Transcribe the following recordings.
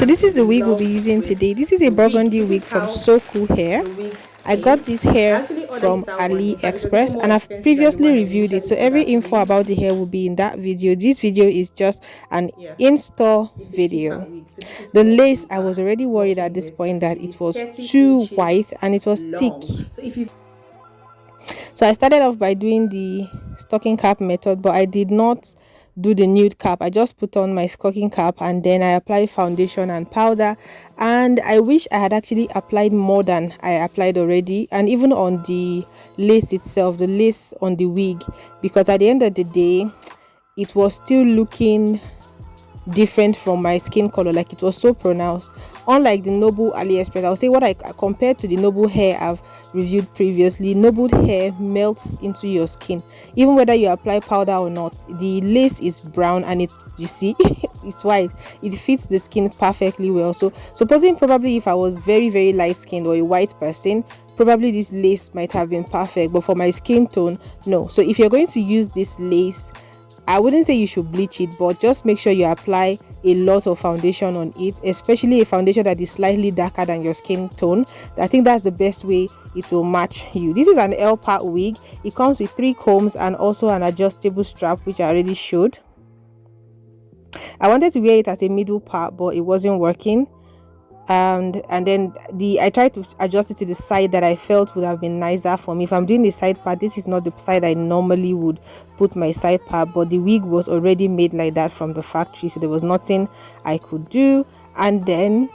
So this is the wig we'll be using today. This is a burgundy wig from Soku hair. I got this hair from Aliexpress and I've previously reviewed it, so every info about the hair will be in that video. This video is just an install video. The lace, I was already worried at this point that it was too white and it was thick. So I started off by doing the stocking cap method, but I did not do the nude cap. I just put on my stocking cap and then I applied foundation and powder, and I wish I had actually applied more than I applied already, and even on the lace itself, the lace on the wig, because at the end of the day it was still looking different from my skin color. Like, it was so pronounced, unlike the Noble Aliexpress. I'll say what I compared to the Noble hair I've reviewed previously. Noble hair melts into your skin even whether you apply powder or not. The lace is brown and it, you see, it's white. It fits the skin perfectly well. So supposing probably if I was very light skinned or a white person, probably this lace might have been perfect, but for my skin tone, no. So if you're going to use this lace, I wouldn't say you should bleach it, but just make sure you apply a lot of foundation on it, especially a foundation that is slightly darker than your skin tone. I think that's the best way it will match you. This is an Tpart wig. It comes with 3 combs and also an adjustable strap, which I already showed. I wanted to wear it as a middle part, but it wasn't working. And then I tried to adjust it to the side that I felt would have been nicer for me. If I'm doing the side part, this is not the side I normally would put my side part, but the wig was already made like that from the factory, so there was nothing I could do. And then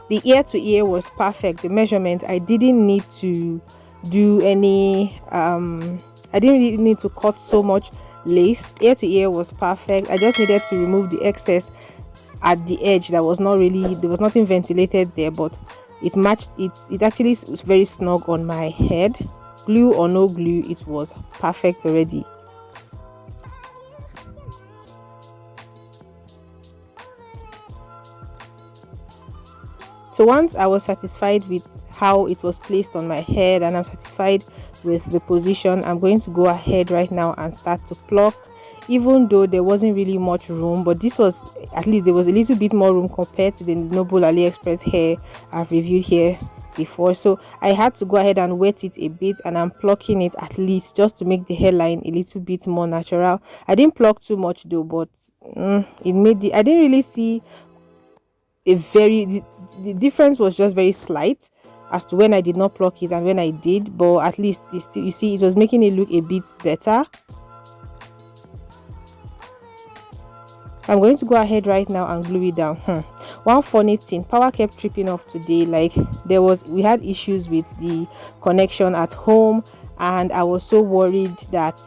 the ear to ear was perfect. The measurement, I didn't need to do any I didn't really need to cut so much lace. Ear to ear was perfect. I just needed to remove the excess at the edge that was not really, there was nothing ventilated there, but it matched it actually was very snug on my head. Glue or no glue, it was perfect already. So once I was satisfied with how it was placed on my head and I'm satisfied with the position, I'm going to go ahead right now and start to pluck. Even though there wasn't really much room, but this was, at least there was a little bit more room compared to the Noble Aliexpress hair I've reviewed here before. So I had to go ahead and wet it a bit, and I'm plucking it at least just to make the hairline a little bit more natural. I didn't pluck too much though, but it made I didn't really see the difference was just very slight as to when I did not pluck it and when I did, but at least it's still, you see, it was making it look a bit better. I'm going to go ahead right now and glue it down. One funny thing, power kept tripping off today. Like, we had issues with the connection at home, and I was so worried that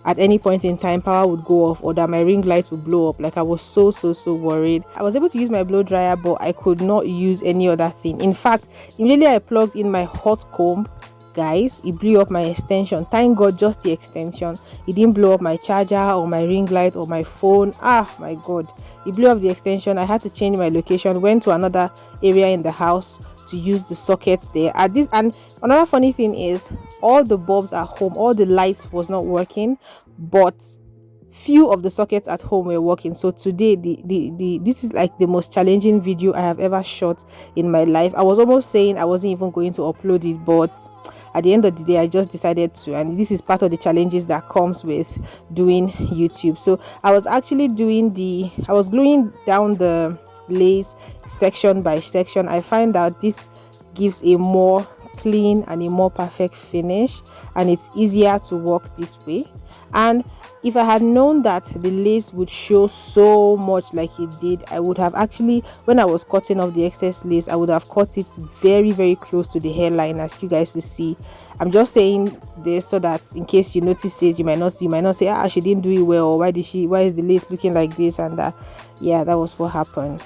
at any point in time power would go off or that my ring light would blow up. Like, I was so worried. I was able to use my blow dryer, but I could not use any other thing. In fact, immediately I plugged in my hot comb, guys, it blew up my extension. Thank God, just the extension. It didn't blow up my charger or my ring light or my phone. My God, it blew up the extension. I had to change my location, went to another area in the house to use the sockets there at this. And another funny thing is, all the bulbs at home, all the lights was not working, but few of the sockets at home were working. So today this is like the most challenging video I have ever shot in my life. I was almost saying I wasn't even going to upload it, but at the end of the day I just decided to, and this is part of the challenges that comes with doing YouTube. So I was actually I was gluing down the lace section by section. I find that this gives a more clean and a more perfect finish, and it's easier to work this way. And if I had known that the lace would show so much like it did, I would have actually, when I was cutting off the excess lace, I would have cut it very close to the hairline, as you guys will see. I'm just saying this so that in case you notice it, you might not say, she didn't do it well, or why is the lace looking like this and that. Yeah, that was what happened.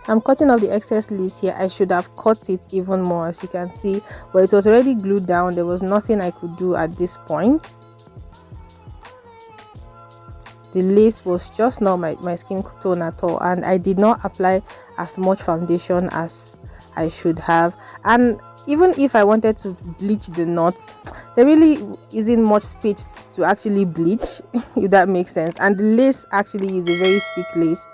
I'm cutting off the excess lace here. I should have cut it even more, as you can see, but it was already glued down. There was nothing I could do at this point. The lace was just not my skin tone at all, and I did not apply as much foundation as I should have. And even if I wanted to bleach the knots, there really isn't much space to actually bleach, if that makes sense. And the lace actually is a very thick lace,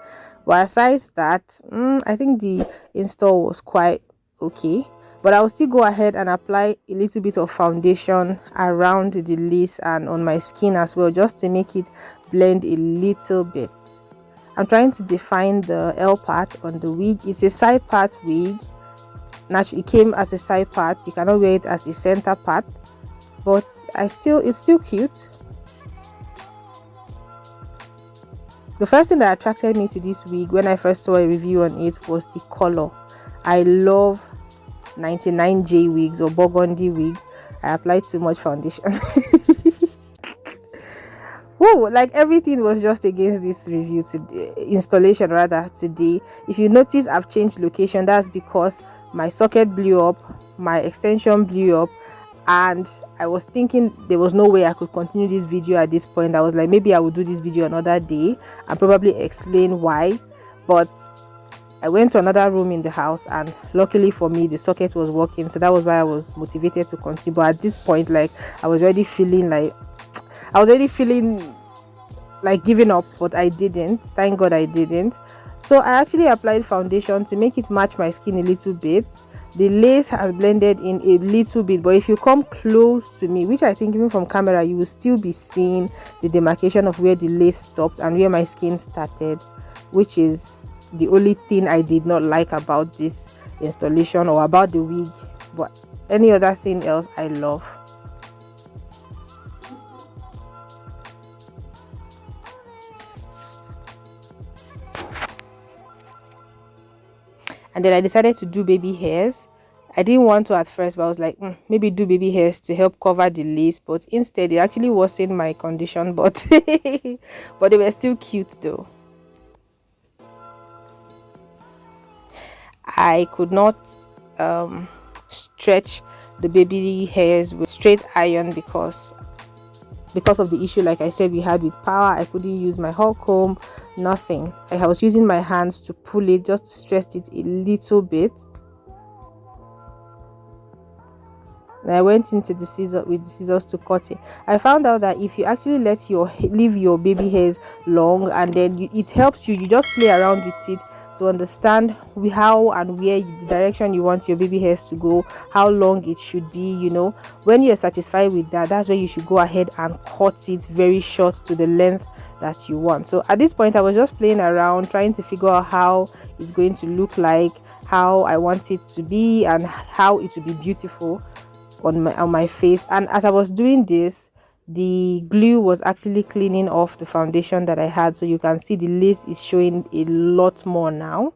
but aside that, I think the install was quite okay. But I will still go ahead and apply a little bit of foundation around the lace and on my skin as well, just to make it blend a little bit. I'm trying to define the L part on the wig. It's a side part wig. Naturally, it came as a side part. You cannot wear it as a center part, but it's still cute. The first thing that attracted me to this wig when I first saw a review on it was the color. I love 99J wigs or burgundy wigs. I applied too much foundation. Whoa, like everything was just against this review today, installation rather, today. If you notice, I've changed location. That's because my socket blew up, my extension blew up, and I was thinking there was no way I could continue this video at this point. I was like, maybe I would do this video another day and probably explain why. But I went to another room in the house, and luckily for me, the socket was working, so that was why I was motivated to continue. But at this point, like, I was already feeling like giving up, but I didn't. Thank God I didn't. So I actually applied foundation to make it match my skin a little bit. The lace has blended in a little bit, but if you come close to me, which I think even from camera, you will still be seeing the demarcation of where the lace stopped and where my skin started, which is the only thing I did not like about this installation or about the wig. But any other thing else I love. And then I decided to do baby hairs. I didn't want to at first, but I was like, maybe do baby hairs to help cover the lace. But instead, it actually worsened my condition. But but they were still cute though. I could not stretch the baby hairs with straight iron because of the issue, like I said, we had with power. I couldn't use my hot comb, nothing. I was using my hands to pull it, just to stretch it a little bit. And I went into the scissors to cut it. I found out that if you actually leave your baby hairs long, and then it helps you just play around with it to understand how and where the direction you want your baby hairs to go, how long it should be. When you're satisfied with that, that's when you should go ahead and cut it very short to the length that you want. So at this point, I was just playing around, trying to figure out how it's going to look like, how I want it to be, and how it will be beautiful on my face. And as I was doing this, the glue was actually cleaning off the foundation that I had, so you can see the lace is showing a lot more now.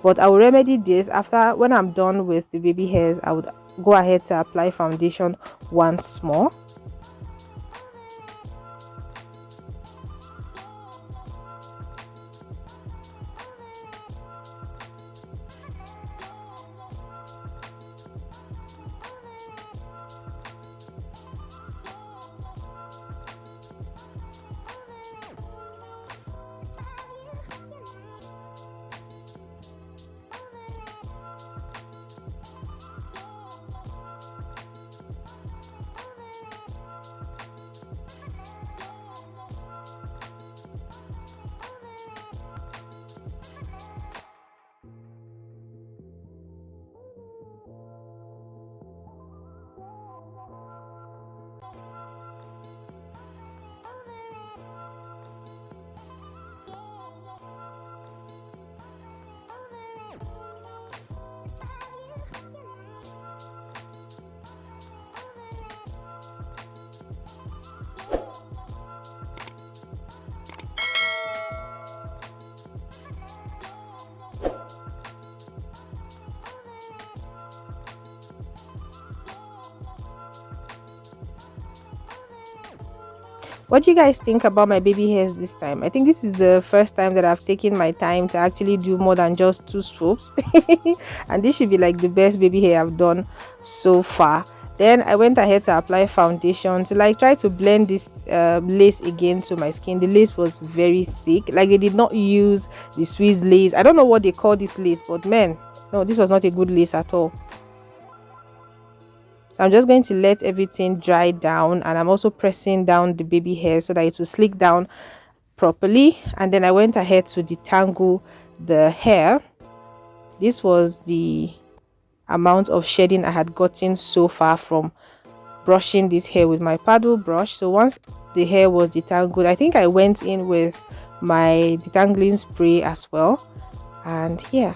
But I will remedy this after. When I'm done with the baby hairs, I would go ahead to apply foundation once more. What do you guys think about my baby hairs this time? I think this is the first time that I've taken my time to actually do more than just 2 swoops. And this should be like the best baby hair I've done so far. Then I went ahead to apply foundation to like try to blend this lace again to my skin. The lace was very thick, like they did not use the Swiss lace. I don't know what they call this lace, but man, no, this was not a good lace at all. I'm just going to let everything dry down, and I'm also pressing down the baby hair so that it will slick down properly. And then I went ahead to detangle the hair. This was the amount of shedding I had gotten so far from brushing this hair with my paddle brush. So once the hair was detangled, I think I went in with my detangling spray as well, and yeah.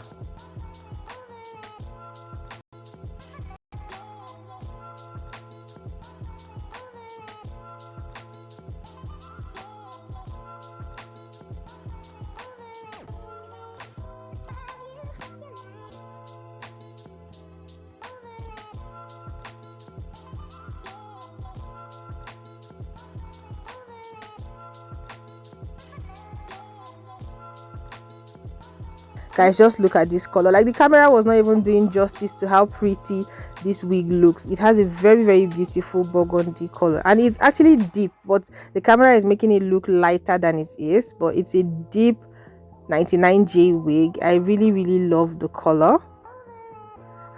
Guys, just look at this color. Like, the camera was not even doing justice to how pretty this wig looks. It has a very, very beautiful burgundy color, and it's actually deep, but the camera is making it look lighter than it is. But it's a deep 99J wig. I really, really love the color.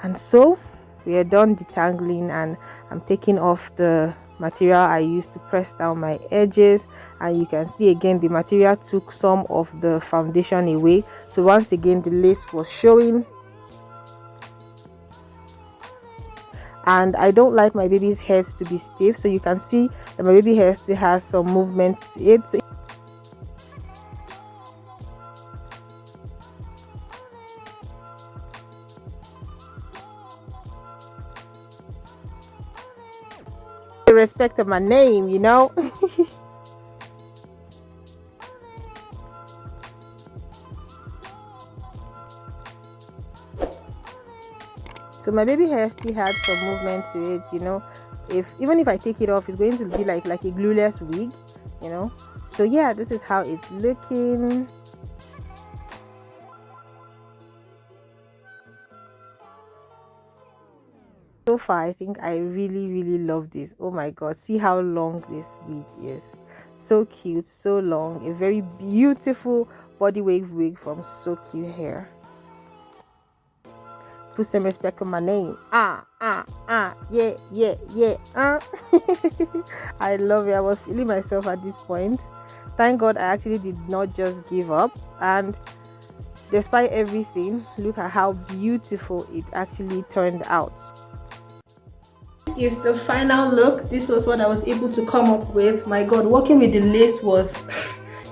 And so we are done detangling, and I'm taking off the material I used to press down my edges, and you can see again the material took some of the foundation away. So once again the lace was showing, and I don't like my baby's hairs to be stiff, so you can see that my baby hair still has some movement to it. Respect of my name, you know. So my baby hair still had some movement to it, you know. Even if I take it off, it's going to be like a glueless wig, you know. So yeah, this is how it's looking. So far, I think I really, really love this. Oh my god, see how long this wig is. So cute, so long. A very beautiful body wig from Soku hair. Put some respect on my name. Yeah. I love it. I was feeling myself at this point. Thank God I actually did not just give up, and despite everything, look at how beautiful it actually turned out. Is the final look. This was what I was able to come up with. My god, working with the lace was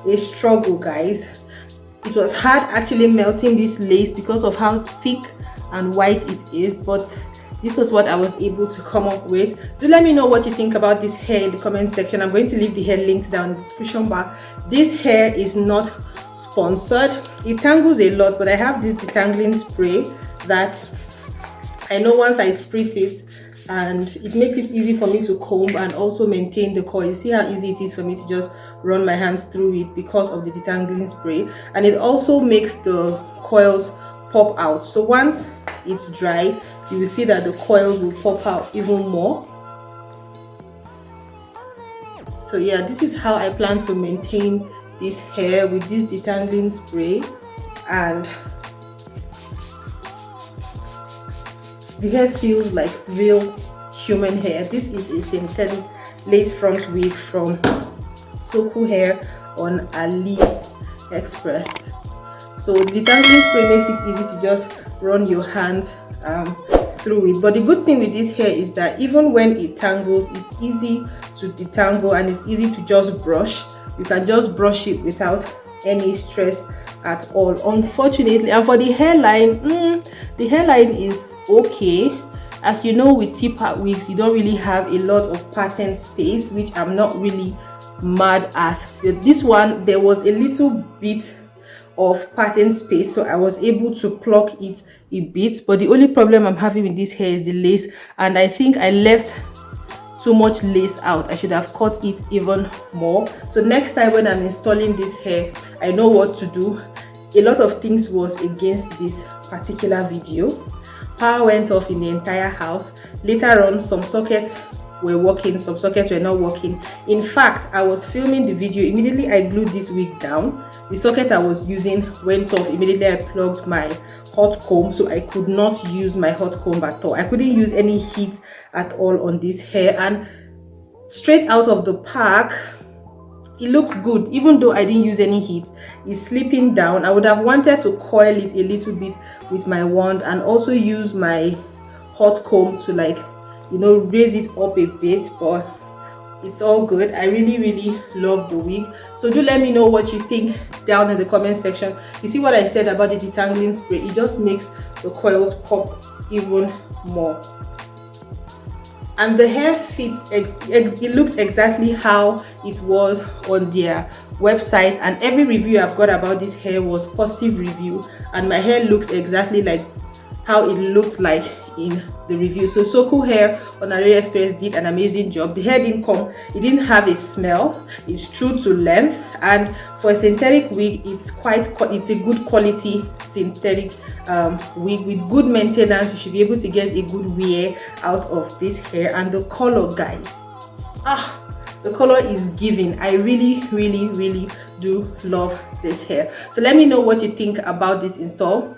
a struggle, guys. It was hard actually melting this lace because of how thick and white it is, but this was what I was able to come up with. Do let me know what you think about this hair in the comment section. I'm going to leave the hair linked down in the description bar. This hair is not sponsored. It tangles a lot, but I have this detangling spray that I know once I spritz it, and it makes it easy for me to comb and also maintain the coil. You see how easy it is for me to just run my hands through it because of the detangling spray, and it also makes the coils pop out. So once it's dry, you will see that the coils will pop out even more. So yeah, this is how I plan to maintain this hair with this detangling spray, and the hair feels like real human hair. This is a synthetic lace front wig from Soku hair on Aliexpress. So the detangling spray makes it easy to just run your hands through it. But the good thing with this hair is that even when it tangles, it's easy to detangle, and it's easy to just brush. You can just brush it without any stress at all, unfortunately. And for the hairline, the hairline is okay. As you know, with Tpart wigs, you don't really have a lot of pattern space, which I'm not really mad at. But this one, there was a little bit of pattern space, so I was able to pluck it a bit. But the only problem I'm having with this hair is the lace, and I think I left too much lace out. I should have cut it even more. So next time when I'm installing this hair, I know what to do. A lot of things was against this particular video. Power went off in the entire house. Later on, some sockets were working, some sockets were not working. In fact, I was filming the video, immediately I glued this wig down. The socket I was using went off. Immediately I plugged my hot comb, so I could not use my hot comb at all. I couldn't use any heat at all on this hair, and straight out of the pack, it looks good. Even though I didn't use any heat, it's slipping down. I would have wanted to coil it a little bit with my wand and also use my hot comb to, like, you know, raise it up a bit, but it's all good. I really love the wig. So do let me know what you think down in the comment section. You see what I said about the detangling spray? It just makes the coils pop even more. And the hair fits, it looks exactly how it was on their website, and every review I've got about this hair was positive review, and my hair looks exactly like how it looks like in the review. So Soku hair on Aliexpress did an amazing job. The hair didn't come, it didn't have a smell, it's true to length, and for a synthetic wig, it's a good quality synthetic wig with good maintenance. You should be able to get a good wear out of this hair. And the color, guys, the color is giving. I really do love this hair. So let me know what you think about this install.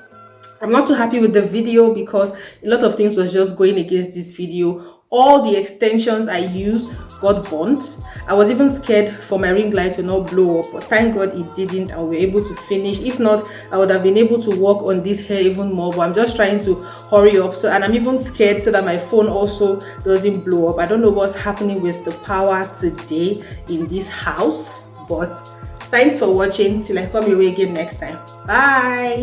I'm not too happy with the video because a lot of things was just going against this video. All the extensions I used got burnt. I was even scared for my ring light to not blow up, but thank God it didn't, and we were able to finish. If not, I would have been able to work on this hair even more, but I'm just trying to hurry up. So, and I'm even scared so that my phone also doesn't blow up. I don't know what's happening with the power today in this house, but thanks for watching. Till I come your way again next time. Bye.